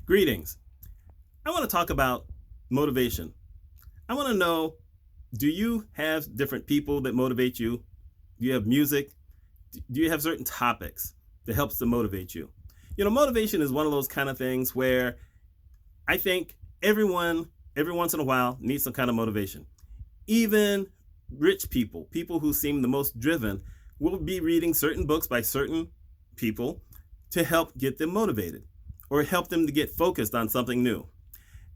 Greetings. I want to talk about motivation. I want to know, do you have different people that motivate you? Do you have music? Do you have certain topics that helps to motivate you? Motivation is one of those kind of things where I think everyone, every once in a while, needs some kind of motivation. Even rich people, people who seem the most driven, will be reading certain books by certain people to help get them motivated or help them to get focused on something new.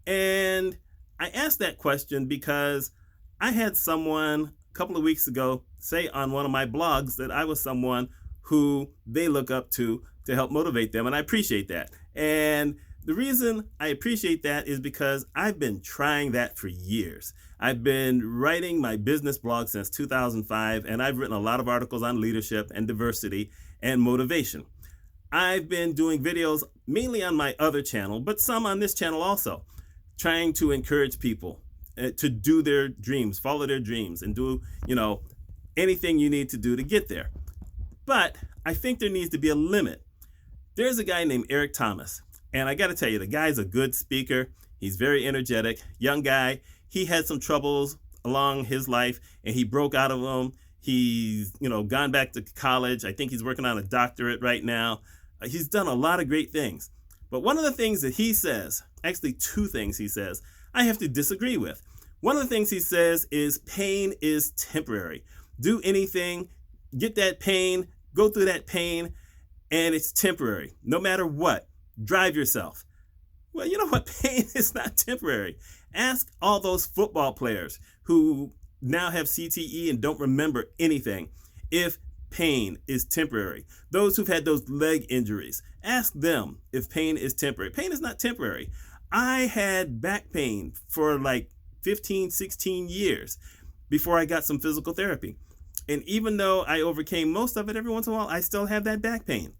And I asked that question because I had someone a couple of weeks ago say on one of my blogs that I was someone who they look up to help motivate them. And I appreciate that. And the reason I appreciate that is because I've been trying that for years. I've been writing my business blog since 2005, and I've written a lot of articles on leadership and diversity and motivation. I've been doing videos mainly on my other channel, but some on this channel also, trying to encourage people to do their dreams, follow their dreams, and do, anything you need to do to get there. But I think there needs to be a limit. There's a guy named Eric Thomas, and I got to tell you, the guy's a good speaker. He's very energetic, young guy. He had some troubles along his life, and he broke out of them. He's, gone back to college. I think he's working on a doctorate right now. He's done a lot of great things. But one of the things that he says, actually two things he says, I have to disagree with. One of the things he says is pain is temporary. Do anything, get that pain, go through that pain, and it's temporary. No matter what, drive yourself. Well, you know what? Pain is not temporary. Ask all those football players who now have CTE and don't remember anything if pain is temporary. Those who've had those leg injuries, ask them if pain is temporary. Pain is not temporary. I had back pain for like 15, 16 years before I got some physical therapy. And even though I overcame most of it, every once in a while, I still have that back pain.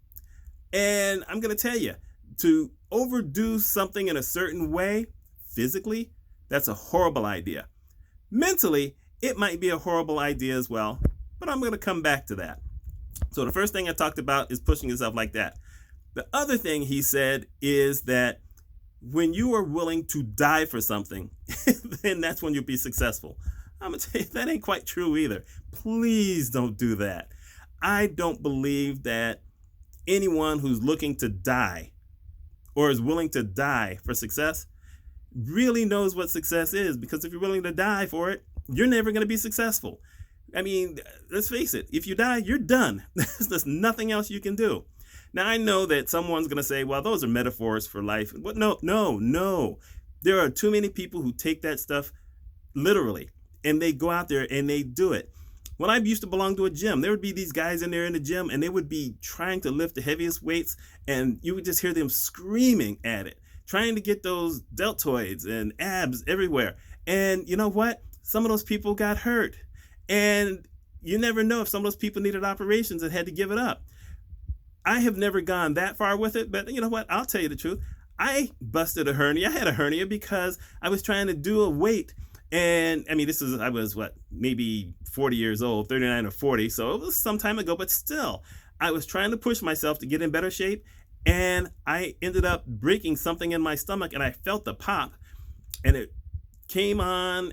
And I'm going to tell you, to overdo something in a certain way, physically, that's a horrible idea. Mentally, it might be a horrible idea as well, but I'm going to come back to that. So the first thing I talked about is pushing yourself like that. The other thing he said is that when you are willing to die for something, then that's when you'll be successful. I'm going to tell you, that ain't quite true either. Please don't do that. I don't believe that anyone who's looking to die or is willing to die for success really knows what success is, because if you're willing to die for it, you're never going to be successful. I mean, let's face it, if you die, you're done. There's nothing else you can do. Now, I know that someone's going to say, well, those are metaphors for life. But no. There are too many people who take that stuff literally, and they go out there and they do it. When I used to belong to a gym, there would be these guys in there in the gym, and they would be trying to lift the heaviest weights, and you would just hear them screaming at it, trying to get those deltoids and abs everywhere. And you know what? Some of those people got hurt. And you never know if some of those people needed operations and had to give it up. I have never gone that far with it, but you know what? I'll tell you the truth. I busted a hernia. I had a hernia because I was trying to do a weight. And I mean, I was maybe 40 years old, 39 or 40. So it was some time ago, but still, I was trying to push myself to get in better shape. And I ended up breaking something in my stomach, and I felt the pop, and it came on,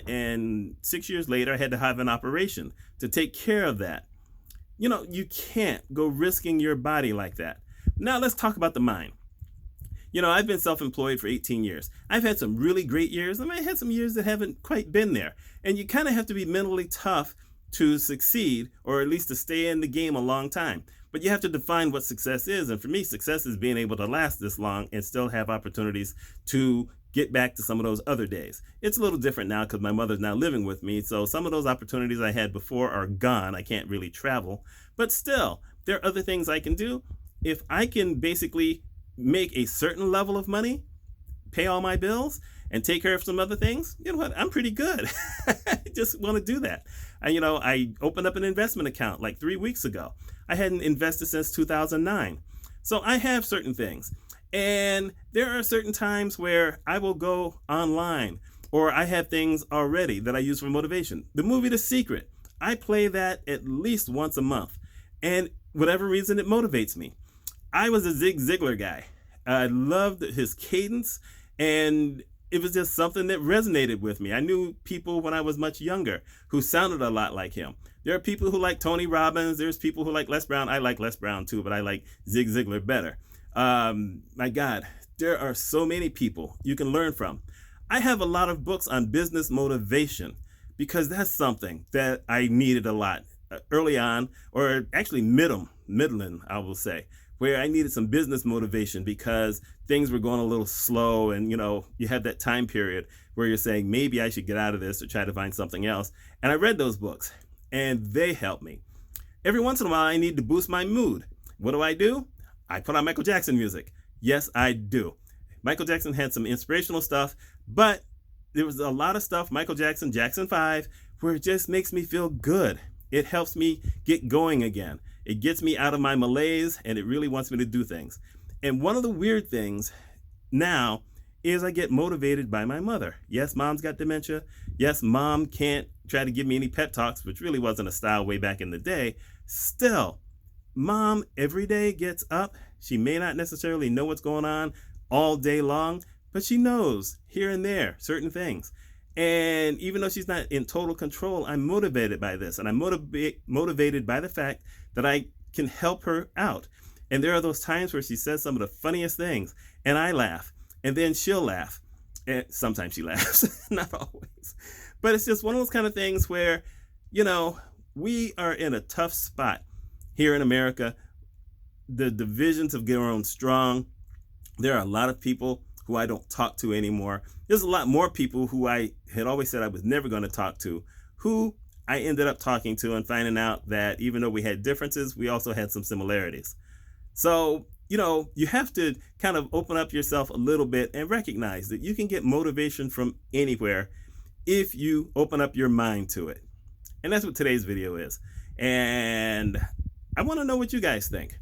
and 6 years later, I had to have an operation to take care of that. You can't go risking your body like that. Now, let's talk about the mind. I've been self-employed for 18 years. I've had some really great years, and I had some years that haven't quite been there. And you kind of have to be mentally tough to succeed, or at least to stay in the game a long time. But you have to define what success is. And for me, success is being able to last this long and still have opportunities to get back to some of those other days. It's a little different now because my mother's now living with me. So some of those opportunities I had before are gone. I can't really travel. But still, there are other things I can do. If I can basically make a certain level of money, pay all my bills, and take care of some other things, you know what? I'm pretty good. I just want to do that. I opened up an investment account like 3 weeks ago. I hadn't invested since 2009. So I have certain things. And there are certain times where I will go online, or I have things already that I use for motivation. The movie The Secret, I play that at least once a month. And whatever reason, it motivates me. I was a Zig Ziglar guy. I loved his cadence, and it was just something that resonated with me. I knew people when I was much younger who sounded a lot like him. There are people who like Tony Robbins. There's people who like Les Brown. I like Les Brown too, but I like Zig Ziglar better. My God, there are so many people you can learn from. I have a lot of books on business motivation because that's something that I needed a lot early on, or actually middling, I will say, where I needed some business motivation because things were going a little slow, and you had that time period where you're saying maybe I should get out of this or try to find something else. And I read those books and they helped me. Every once in a while I need to boost my mood. What do? I put on Michael Jackson music. Yes, I do. Michael Jackson had some inspirational stuff, but there was a lot of stuff, Michael Jackson, Jackson 5, where it just makes me feel good. It helps me get going again. It gets me out of my malaise, and it really wants me to do things. And one of the weird things now is I get motivated by my mother. Yes, mom's got dementia. Yes, mom can't try to give me any pep talks, which really wasn't a style way back in the day. Still, mom every day gets up. She may not necessarily know what's going on all day long, but she knows here and there certain things. And even though she's not in total control, I'm motivated by this. And I'm motivated by the fact that I can help her out. And there are those times where she says some of the funniest things, and I laugh. And then she'll laugh. And sometimes she laughs, not always. But it's just one of those kind of things where, we are in a tough spot here in America. The divisions have grown strong. There are a lot of people who I don't talk to anymore. There's a lot more people who I had always said I was never going to talk to, who I ended up talking to and finding out that even though we had differences, we also had some similarities. So, you have to kind of open up yourself a little bit and recognize that you can get motivation from anywhere if you open up your mind to it. And that's what today's video is. And I want to know what you guys think.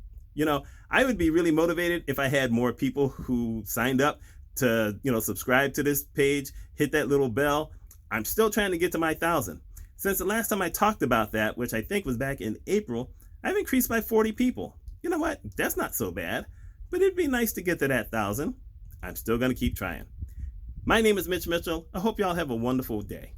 I would be really motivated if I had more people who signed up to, subscribe to this page, hit that little bell. I'm still trying to get to my 1,000. Since the last time I talked about that, which I think was back in April, I've increased by 40 people. You know what? That's not so bad, but it'd be nice to get to that 1,000. I'm still going to keep trying. My name is Mitch Mitchell. I hope y'all have a wonderful day.